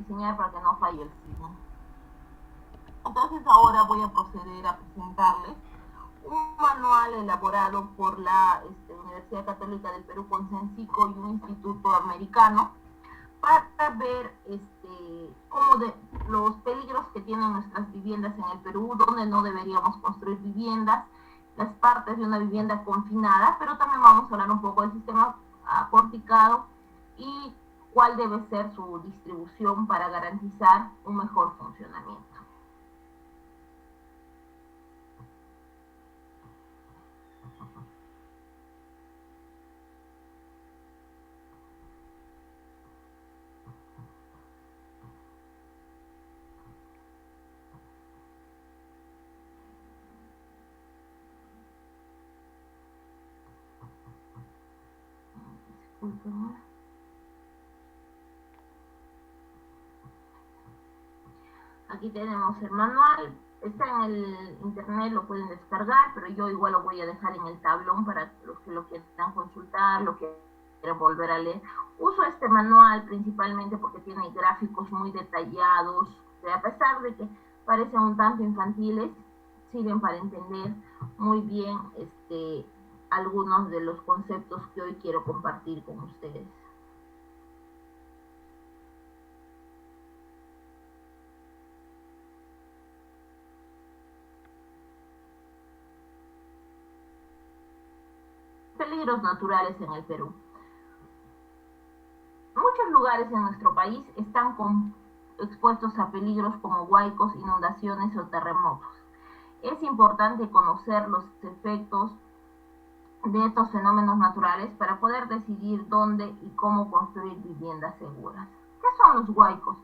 diseñar para que no falle el sismo. Entonces ahora voy a proceder a presentarles un manual elaborado por la Universidad Católica del Perú con CENCICO y un instituto americano para ver cómo los peligros que tienen nuestras viviendas en el Perú, donde no deberíamos construir viviendas, las partes de una vivienda confinada, pero también vamos a hablar un poco del sistema porticado y cuál debe ser su distribución para garantizar un mejor funcionamiento. Aquí tenemos el manual, está en el internet, lo pueden descargar, pero yo igual lo voy a dejar en el tablón para los que lo quieran consultar, lo que quieran volver a leer. Uso este manual principalmente porque tiene gráficos muy detallados, que a pesar de que parecen un tanto infantiles, sirven para entender muy bien algunos de los conceptos que hoy quiero compartir con ustedes. Peligros naturales en el Perú. Muchos lugares en nuestro país están expuestos a peligros como huaicos, inundaciones o terremotos. Es importante conocer los efectos de estos fenómenos naturales para poder decidir dónde y cómo construir viviendas seguras. ¿Qué son los huaicos?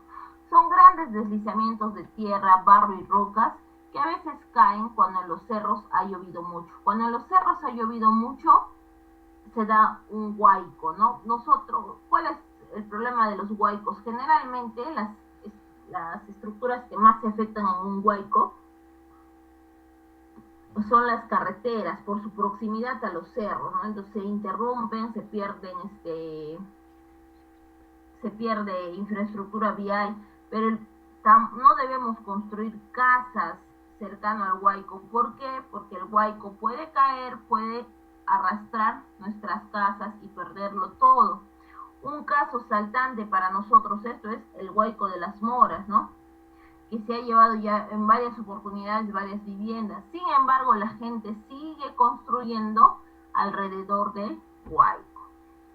Son grandes deslizamientos de tierra, barro y rocas que a veces caen cuando en los cerros ha llovido mucho. Cuando en los cerros ha llovido mucho, se da un huaico, ¿no? ¿Cuál es el problema de los huaicos? Generalmente las estructuras que más se afectan en un huaico son las carreteras por su proximidad a los cerros, ¿no? Entonces se interrumpen, se pierde infraestructura vial, pero no debemos construir casas cercano al huaico. ¿Por qué? Porque el huaico puede caer, puede arrastrar nuestras casas y perderlo todo. Un caso saltante para nosotros esto es el huaico de las Moras, ¿no? Que se ha llevado ya en varias oportunidades varias viviendas. Sin embargo, la gente sigue construyendo alrededor del huaico.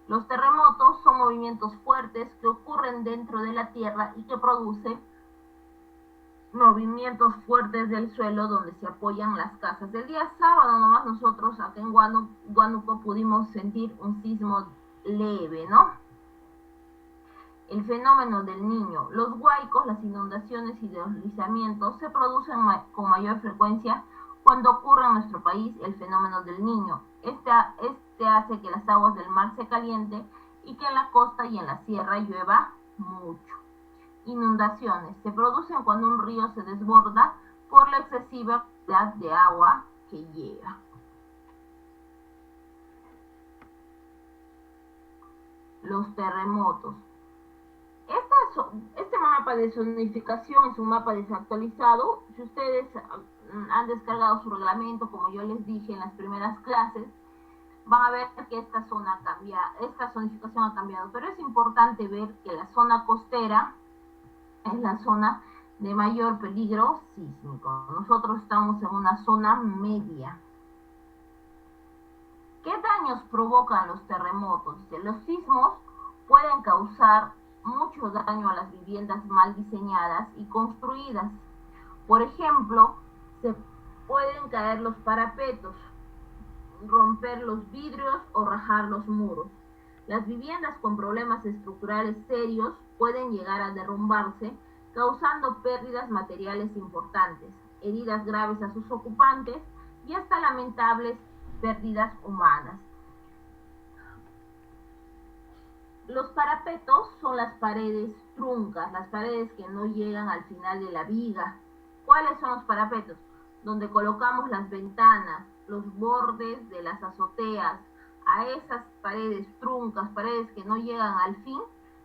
Los terremotos son movimientos fuertes que ocurren dentro de la tierra y que producen movimientos fuertes del suelo donde se apoyan las casas. El día sábado nomás nosotros acá en Huánuco pudimos sentir un sismo leve, ¿no? El fenómeno del Niño. Los huaicos, las inundaciones y deslizamientos se producen con mayor frecuencia cuando ocurre en nuestro país el fenómeno del Niño. Este hace que las aguas del mar se calienten y que en la costa y en la sierra llueva mucho. Inundaciones. Se producen cuando un río se desborda por la excesiva cantidad de agua que llega. Los terremotos. Este mapa de zonificación es un mapa desactualizado. Si ustedes han descargado su reglamento, como yo les dije en las primeras clases, van a ver que esta zonificación ha cambiado, pero es importante ver que la zona costera es la zona de mayor peligro sísmico. Nosotros estamos en una zona media. ¿Qué daños provocan los terremotos? Los sismos pueden causar mucho daño a las viviendas mal diseñadas y construidas. Por ejemplo, se pueden caer los parapetos, romper los vidrios o rajar los muros. Las viviendas con problemas estructurales serios pueden llegar a derrumbarse, causando pérdidas materiales importantes, heridas graves a sus ocupantes y hasta lamentables pérdidas humanas. Los parapetos son las paredes truncas, las paredes que no llegan al final de la viga. ¿Cuáles son los parapetos? Donde colocamos las ventanas, los bordes de las azoteas. A esas paredes truncas, paredes que no llegan al fin,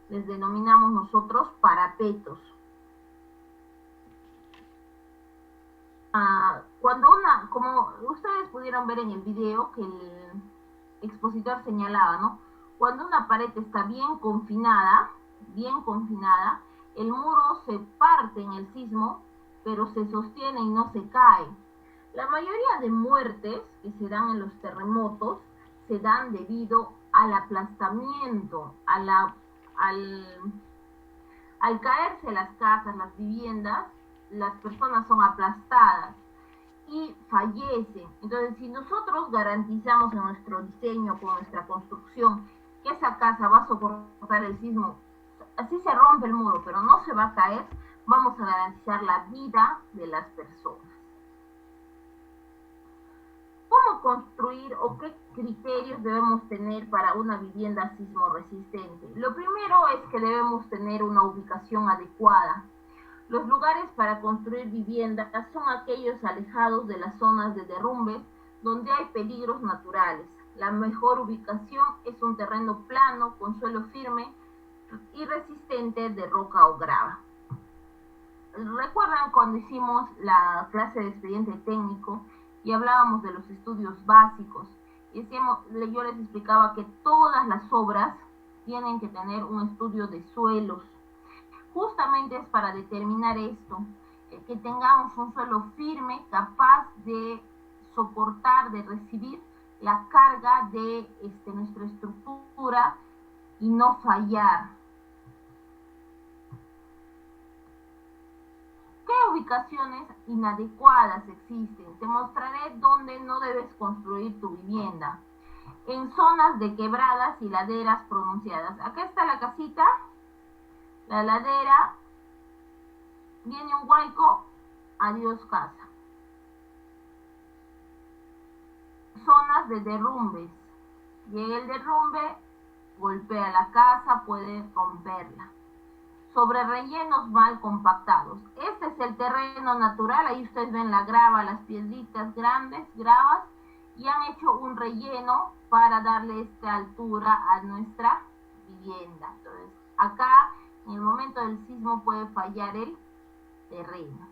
les denominamos nosotros parapetos. parapetos. Como ustedes pudieron ver en el video que el expositor señalaba, ¿no? Cuando una pared está bien confinada, el muro se parte en el sismo, pero se sostiene y no se cae. La mayoría de muertes que se dan en los terremotos se dan debido al aplastamiento, al caerse las casas, las viviendas, las personas son aplastadas y fallecen. Entonces, si nosotros garantizamos en nuestro diseño, con nuestra construcción, que esa casa va a soportar el sismo, así se rompe el muro, pero no se va a caer, vamos a garantizar la vida de las personas. ¿Cómo construir o qué criterios debemos tener para una vivienda sismo resistente? Lo primero es que debemos tener una ubicación adecuada. Los lugares para construir viviendas son aquellos alejados de las zonas de derrumbes donde hay peligros naturales. La mejor ubicación es un terreno plano con suelo firme y resistente de roca o grava. ¿Recuerdan cuando hicimos la clase de expediente técnico y hablábamos de los estudios básicos? Yo les explicaba que todas las obras tienen que tener un estudio de suelos. Justamente es para determinar esto, que tengamos un suelo firme, capaz de soportar, de recibir la carga de nuestra estructura y no fallar. ¿Qué ubicaciones inadecuadas existen? Te mostraré dónde no debes construir tu vivienda. En zonas de quebradas y laderas pronunciadas. Acá está la casita, la ladera, viene un huaico, adiós casa. Zonas de derrumbes. Llega el derrumbe, golpea la casa, puede romperla. Sobre rellenos mal compactados. Este es el terreno natural, ahí ustedes ven la grava, las piedritas grandes, gravas, y han hecho un relleno para darle esta altura a nuestra vivienda. Entonces, acá, en el momento del sismo puede fallar el terreno.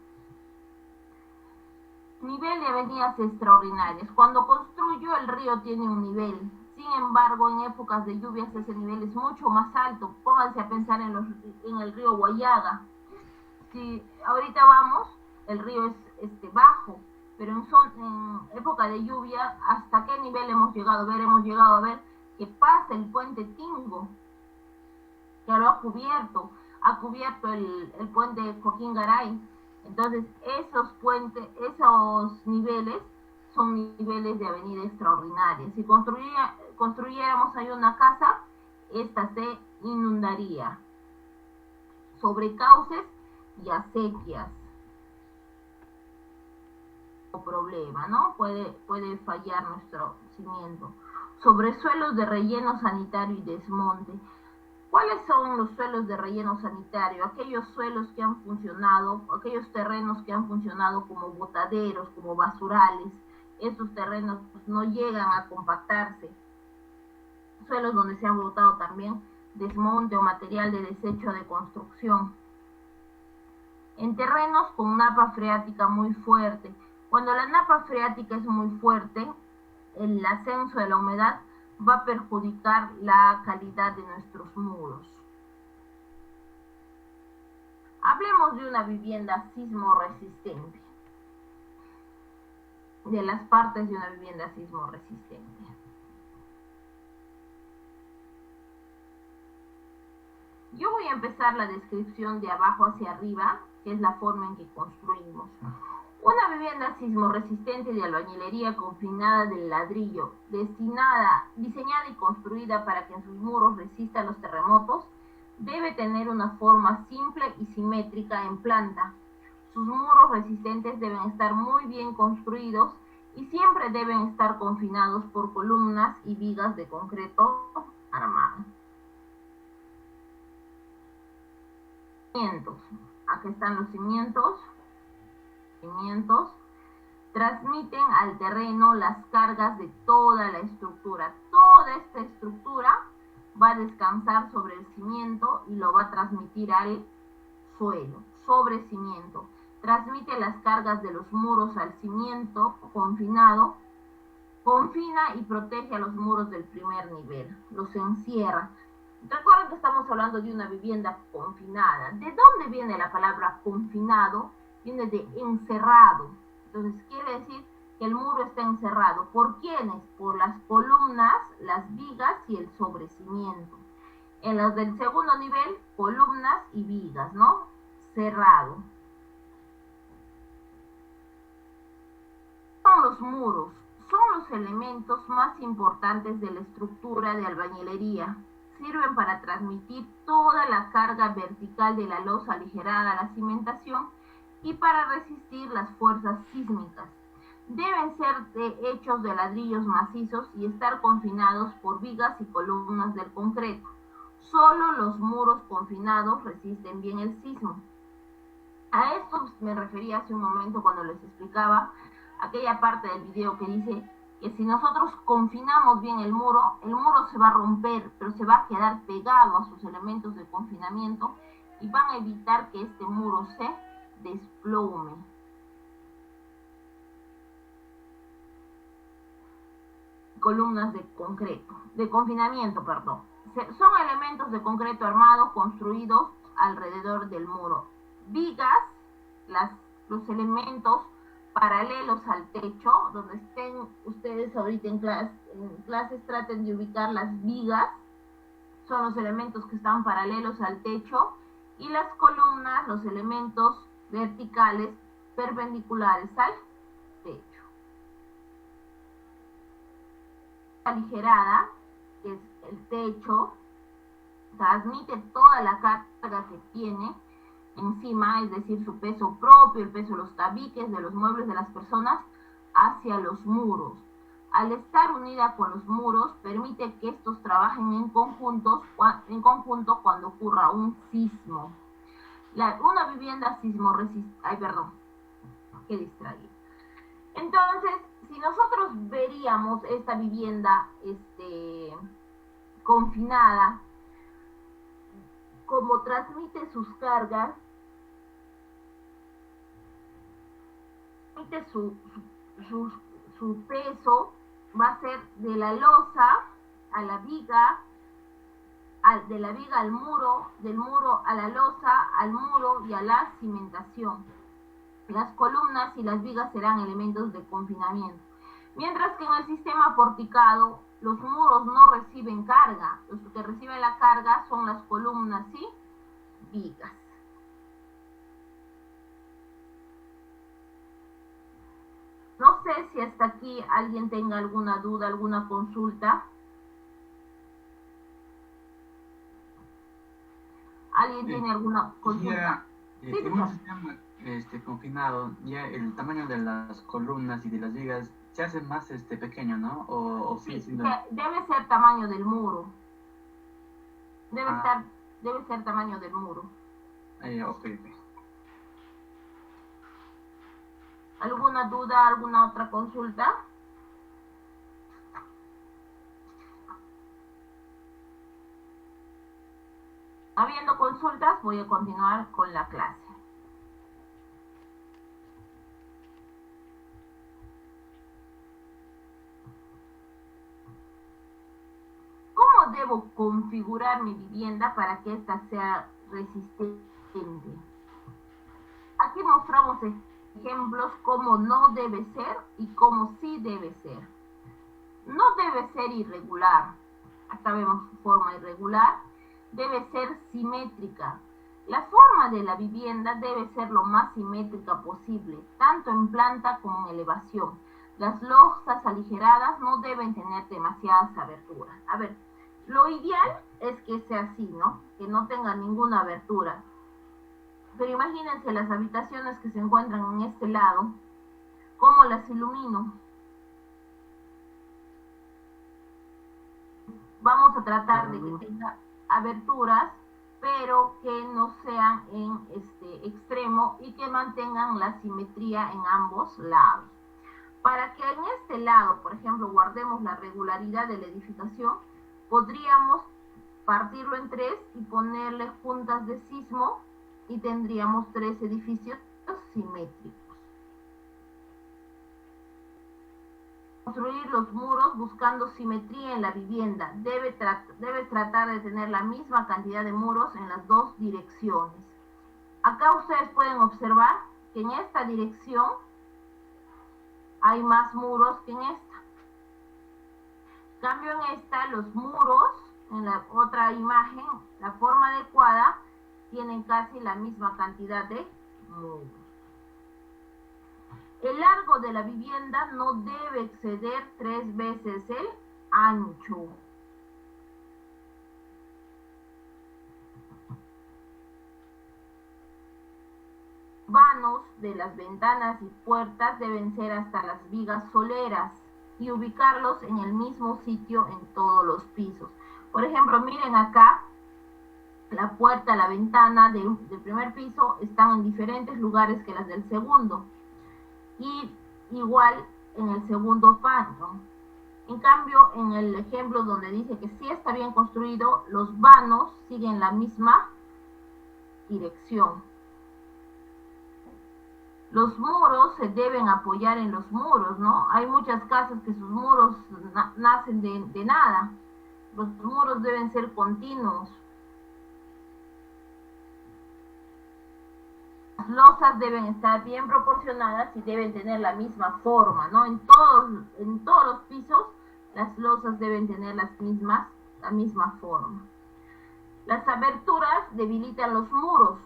Nivel de avenidas extraordinarias. Cuando construyo, el río tiene un nivel. Sin embargo, en épocas de lluvias ese nivel es mucho más alto. Pónganse a pensar en el río Guayaga. Si ahorita vamos, el río es bajo, pero en época de lluvia, ¿hasta qué nivel hemos llegado a ver? Hemos llegado a ver que pasa el puente Tingo, que lo ha cubierto el puente Joaquín Garay. Entonces, esos niveles son niveles de avenida extraordinaria. Si construyéramos ahí una casa, esta se inundaría. Sobrecauces y acequias. Problema, ¿no? Puede fallar nuestro cimiento. Sobresuelos de relleno sanitario y desmonte. ¿Cuáles son los suelos de relleno sanitario? Aquellos suelos que han funcionado, aquellos terrenos que han funcionado como botaderos, como basurales. Estos terrenos no llegan a compactarse. Suelos donde se han botado también desmonte o material de desecho de construcción. En terrenos con napa freática muy fuerte. Cuando la napa freática es muy fuerte, el ascenso de la humedad va a perjudicar la calidad de nuestros muros. Hablemos de una vivienda sismo resistente. De las partes de una vivienda sismo resistente. Yo voy a empezar la descripción de abajo hacia arriba, que es la forma en que construimos. Una vivienda sismo resistente de albañilería confinada del ladrillo, diseñada y construida para que en sus muros resista los terremotos, debe tener una forma simple y simétrica en planta. Sus muros resistentes deben estar muy bien construidos y siempre deben estar confinados por columnas y vigas de concreto armado. Cimientos. Aquí están los cimientos. Transmiten al terreno las cargas de toda la estructura. Toda esta estructura va a descansar sobre el cimiento y lo va a transmitir al suelo. Sobrecimiento. Transmite las cargas de los muros al cimiento confinado. Confina y protege a los muros del primer nivel. Los encierra. Recuerden que estamos hablando de una vivienda confinada. ¿De dónde viene la palabra confinado? Viene de encerrado. Entonces quiere decir que el muro está encerrado. ¿Por quiénes? Por las columnas, las vigas y el sobrecimiento. En los del segundo nivel, columnas y vigas, ¿no? Cerrado. Son los muros. Son los elementos más importantes de la estructura de albañilería. Sirven para transmitir toda la carga vertical de la losa aligerada a la cimentación y para resistir las fuerzas sísmicas. Deben ser hechos de ladrillos macizos y estar confinados por vigas y columnas del concreto. Solo los muros confinados resisten bien el sismo. A esto me refería hace un momento cuando les explicaba aquella parte del video que dice que si nosotros confinamos bien el muro se va a romper, pero se va a quedar pegado a sus elementos de confinamiento y van a evitar que este muro se desplome. Columnas de concreto, de confinamiento, perdón. Son elementos de concreto armado construidos alrededor del muro. Vigas, los elementos paralelos al techo, donde estén ustedes ahorita en clases traten de ubicar las vigas, son los elementos que están paralelos al techo, y las columnas, los elementos verticales perpendiculares al techo. Aligerada, que es el techo, transmite toda la carga que tiene encima, es decir, su peso propio, el peso de los tabiques, de los muebles de las personas, hacia los muros. Al estar unida con los muros, permite que estos trabajen en conjunto cuando ocurra un sismo. Una vivienda sismo resistente. Ay, perdón, qué distraído. Entonces, si nosotros veríamos esta vivienda confinada, como transmite sus cargas, su peso va a ser de la losa a la viga, de la viga al muro, del muro a la losa, al muro y a la cimentación. Las columnas y las vigas serán elementos de confinamiento. Mientras que en el sistema porticado, los muros no reciben carga. Los que reciben la carga son las columnas y vigas. No sé si hasta aquí alguien tenga alguna duda, alguna consulta. ¿Alguien tiene alguna consulta? Ya, en un sistema confinado, ya el tamaño de las columnas y de las vigas se hace más pequeño, ¿no? Sí, debe ser tamaño del muro. Debe ser tamaño del muro. Okay. ¿Alguna duda, alguna otra consulta? Habiendo consultas, voy a continuar con la clase. ¿Cómo debo configurar mi vivienda para que ésta sea resistente? Aquí mostramos ejemplos cómo no debe ser y cómo sí debe ser. No debe ser irregular. Acá vemos su forma irregular. Debe ser simétrica. La forma de la vivienda debe ser lo más simétrica posible, tanto en planta como en elevación. Las losas aligeradas no deben tener demasiadas aberturas. A ver, lo ideal es que sea así, ¿no? Que no tenga ninguna abertura. Pero imagínense las habitaciones que se encuentran en este lado, ¿cómo las ilumino? Vamos a tratar de que tenga aberturas, pero que no sean en extremo y que mantengan la simetría en ambos lados. Para que en este lado, por ejemplo, guardemos la regularidad de la edificación, podríamos partirlo en tres y ponerle juntas de sismo y tendríamos 3 edificios simétricos. Construir los muros buscando simetría en la vivienda. Debes tratar de tener la misma cantidad de muros en las dos direcciones. Acá ustedes pueden observar que en esta dirección hay más muros que en esta. En cambio en esta, los muros, en la otra imagen, la forma adecuada, tienen casi la misma cantidad de muros. El largo de la vivienda no debe exceder 3 veces el ancho. Vanos de las ventanas y puertas deben ser hasta las vigas soleras y ubicarlos en el mismo sitio en todos los pisos. Por ejemplo, miren acá, la puerta, la ventana del primer piso están en diferentes lugares que las del segundo. Y igual en el segundo vano. En cambio, en el ejemplo donde dice que sí está bien construido, los vanos siguen la misma dirección. Los muros se deben apoyar en los muros, ¿no? Hay muchas casas que sus muros nacen de nada. Los muros deben ser continuos. Las losas deben estar bien proporcionadas y deben tener la misma forma, ¿no? En todos los pisos las losas deben tener la misma forma. Las aberturas debilitan los muros.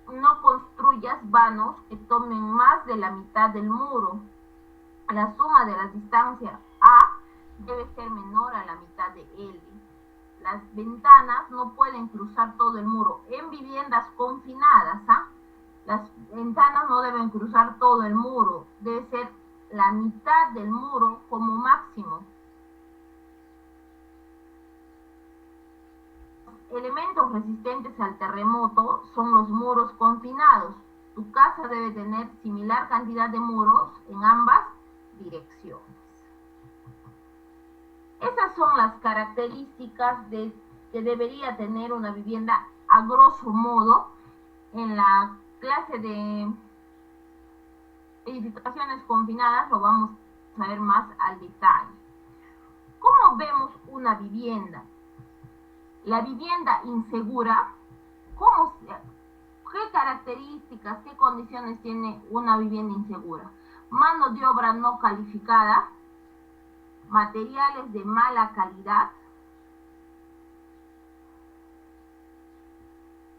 No construyas vanos que tomen más de la mitad del muro. La suma de las distancias A debe ser menor a la mitad de L. Las ventanas no pueden cruzar todo el muro. En viviendas confinadas, las ventanas no deben cruzar todo el muro, debe ser la mitad del muro como máximo. Elementos resistentes al terremoto son los muros confinados. Tu casa debe tener similar cantidad de muros en ambas direcciones. Esas son las características que debería tener una vivienda a grosso modo. En la clase de edificaciones confinadas lo vamos a ver más al detalle. ¿Cómo vemos una vivienda? La vivienda insegura, ¿qué características, qué condiciones tiene una vivienda insegura? Mano de obra no calificada, materiales de mala calidad.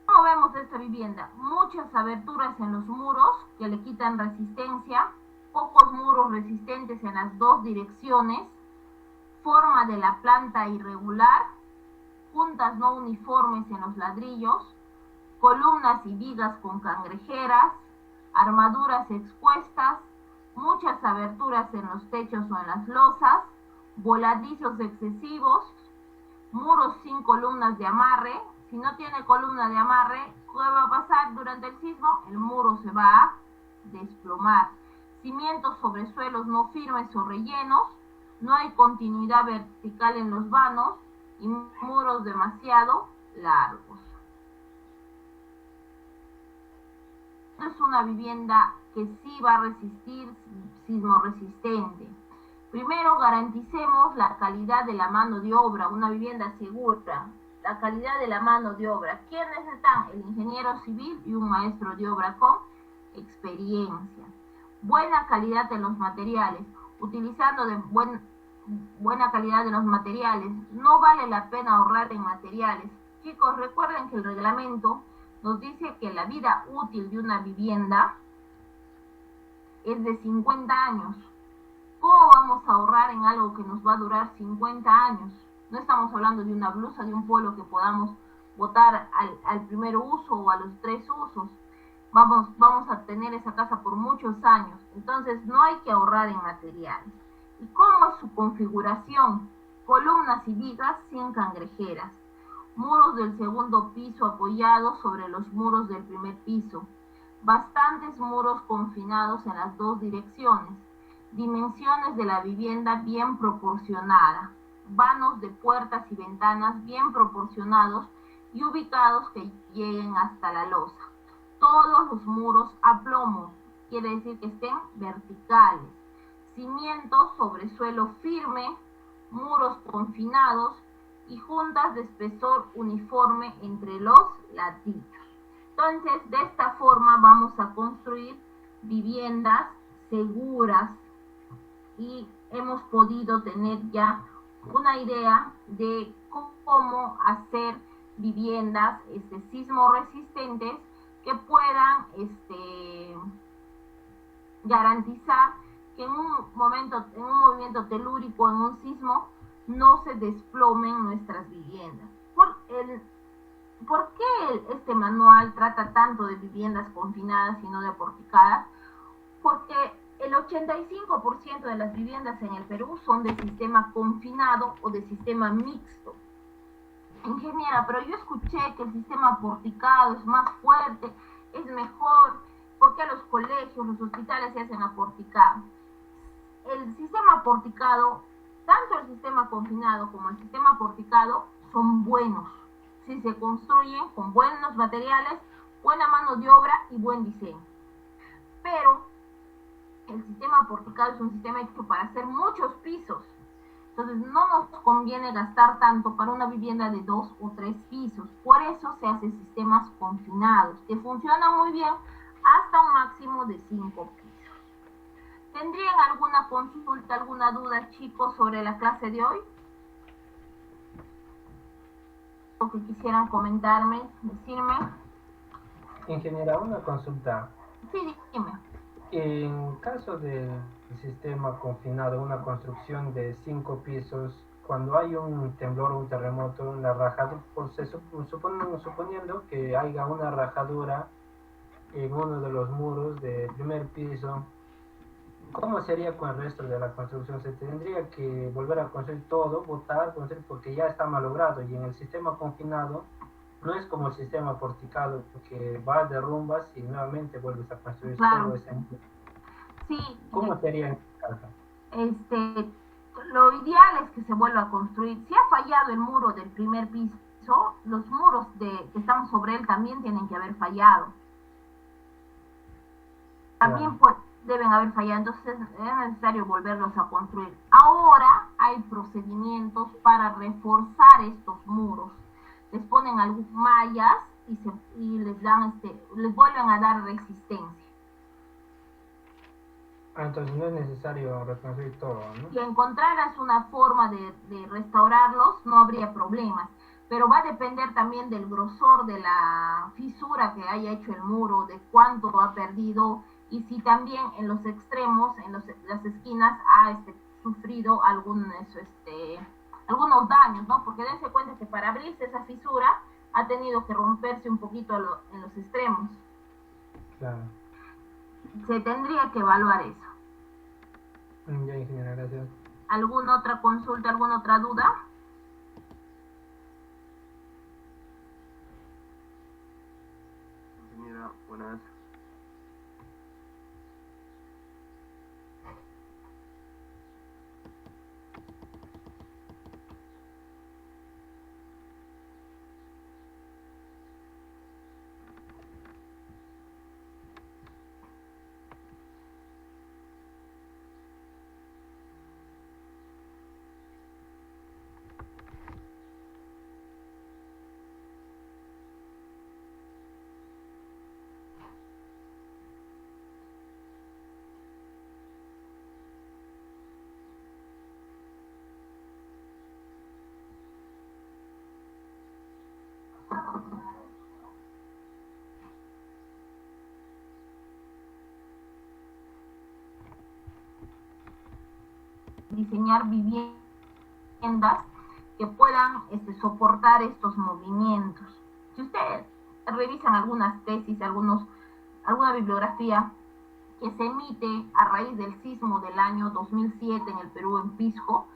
¿Cómo vemos esta vivienda? Muchas aberturas en los muros que le quitan resistencia, pocos muros resistentes en las dos direcciones, forma de la planta irregular, juntas no uniformes en los ladrillos, columnas y vigas con cangrejeras, armaduras expuestas, muchas aberturas en los techos o en las losas, voladizos excesivos, muros sin columnas de amarre. Si no tiene columna de amarre, ¿qué va a pasar durante el sismo? El muro se va a desplomar. Cimientos sobre suelos no firmes o rellenos, no hay continuidad vertical en los vanos y muros demasiado largos. Es una vivienda que sí va a resistir, sismo resistente. Primero, garanticemos la calidad de la mano de obra, una vivienda segura. La calidad de la mano de obra. ¿Quiénes están? El ingeniero civil y un maestro de obra con experiencia. Buena calidad de los materiales. Utilizando buena calidad de los materiales. No vale la pena ahorrar en materiales. Chicos, recuerden que el reglamento nos dice que la vida útil de una vivienda es de 50 años. ¿Cómo vamos a ahorrar en algo que nos va a durar 50 años? No estamos hablando de una blusa, de un polo que podamos botar al primer uso o a los 3 usos. Vamos a tener esa casa por muchos años. Entonces no hay que ahorrar en materiales. ¿Y cómo es su configuración? Columnas y vigas sin cangrejeras. Muros del segundo piso apoyados sobre los muros del primer piso. Bastantes muros confinados en las dos direcciones. Dimensiones de la vivienda bien proporcionada. Vanos de puertas y ventanas bien proporcionados y ubicados que lleguen hasta la losa. los muros a plomo, quiere decir que estén verticales. Cimientos sobre suelo firme, muros confinados y juntas de espesor uniforme entre los ladrillos. Entonces, de esta forma vamos a construir viviendas seguras y hemos podido tener ya una idea de cómo hacer viviendas sismo resistentes que puedan garantizar que en un movimiento telúrico, en un sismo, no se desplomen nuestras viviendas. ¿Por qué este manual trata tanto de viviendas confinadas y no de aporticadas? Porque el 85% de las viviendas en el Perú son de sistema confinado o de sistema mixto. Ingeniera, pero yo escuché que el sistema porticado es más fuerte, es mejor, ¿por qué los colegios, los hospitales se hacen aporticados? El sistema porticado, tanto el sistema confinado como el sistema porticado, son buenos si se construyen con buenos materiales, buena mano de obra y buen diseño. Pero el sistema porticado es un sistema hecho para hacer muchos pisos. Entonces no nos conviene gastar tanto para una vivienda de 2 o 3 pisos. Por eso se hacen sistemas confinados, que funcionan muy bien hasta un máximo de 5 pisos. ¿Tendrían alguna consulta, alguna duda, chicos, sobre la clase de hoy? ¿O que quisieran comentarme, decirme? Ingeniera, una consulta. Sí, dime. En caso del sistema confinado, una construcción de 5 pisos, cuando hay un temblor o un terremoto, la rajadura, suponiendo que haya una rajadura en uno de los muros del primer piso, ¿cómo sería con el resto de la construcción? ¿Se tendría que volver a construir todo, construir porque ya está malogrado? Y en el sistema confinado no es como el sistema porticado, que vas, derrumbas y nuevamente vuelves a construir todo ese mundo. Sí. ¿Cómo sería en este caso? Lo ideal es que se vuelva a construir. Si ha fallado el muro del primer piso, los muros que están sobre él también tienen que haber fallado. También deben haber fallado, entonces es necesario volverlos a construir. Ahora hay procedimientos para reforzar estos muros. Les ponen algunas mallas y les vuelven a dar resistencia. Entonces no es necesario reconstruir todo, ¿no? Si encontraras una forma de restaurarlos, no habría problemas. Pero va a depender también del grosor de la fisura que haya hecho el muro, de cuánto ha perdido y si también en los extremos, en las esquinas, ha sufrido algunos daños, ¿no? Porque dense cuenta que para abrirse esa fisura ha tenido que romperse un poquito en los extremos. Claro. Se tendría que evaluar eso. Ya, ingeniera, gracias. ¿Alguna otra consulta, alguna otra duda? Ingeniera, buenas. Diseñar viviendas que puedan soportar estos movimientos. Si ustedes revisan algunas tesis, alguna bibliografía que se emite a raíz del sismo del año 2007 en el Perú, en Pisco,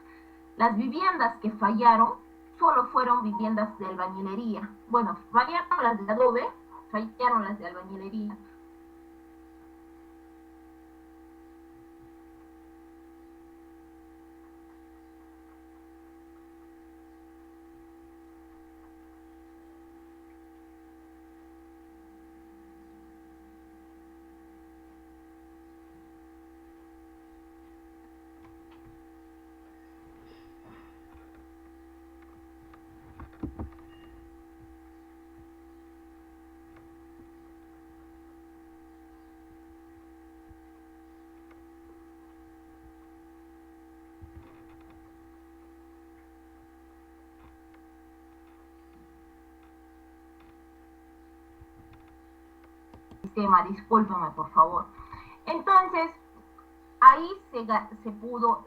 las viviendas que fallaron solo fueron viviendas de albañilería. Bueno, fallaron las de adobe, fallaron las de albañilería. sistema, discúlpenme por favor. Entonces, ahí se pudo,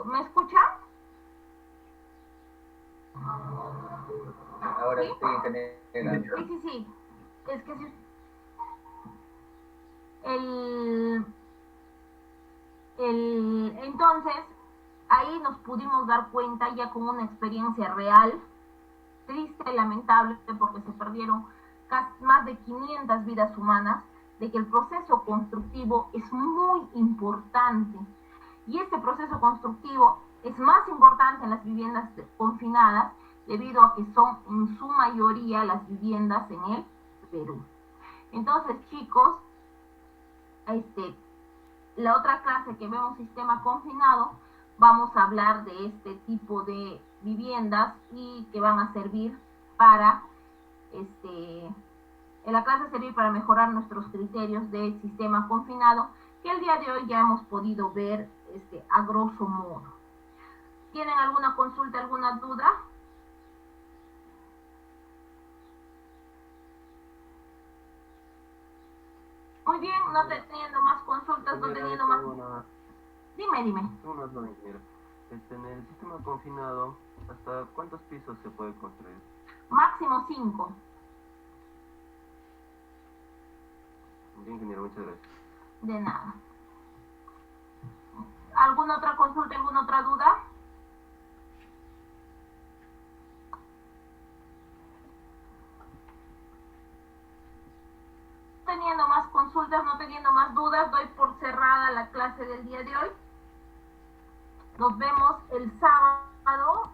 ¿me escuchan? Ahora ¿Sí? estoy entendiendo. Sí. Es que sí. Entonces, ahí nos pudimos dar cuenta ya con una experiencia real, triste y lamentable, porque se perdieron más de 500 vidas humanas, de que el proceso constructivo es muy importante. Y este proceso constructivo es más importante en las viviendas confinadas, debido a que son en su mayoría las viviendas en el Perú. Entonces, chicos, la otra clase que vemos sistema confinado, vamos a hablar de este tipo de viviendas y que van a servir para, en la clase servir para mejorar nuestros criterios de sistema confinado, que el día de hoy ya hemos podido ver a grosso modo. ¿Tienen alguna consulta, alguna duda? Muy bien, no teniendo más consultas, no teniendo más... Dime. Una duda, ingeniero. En el sistema confinado, ¿hasta cuántos pisos se puede construir? Máximo 5. Bien, ingeniero, muchas gracias. De nada. ¿Alguna otra consulta, alguna otra duda? Teniendo más consultas, no teniendo más dudas, doy por cerrada la clase del día de hoy. Nos vemos el sábado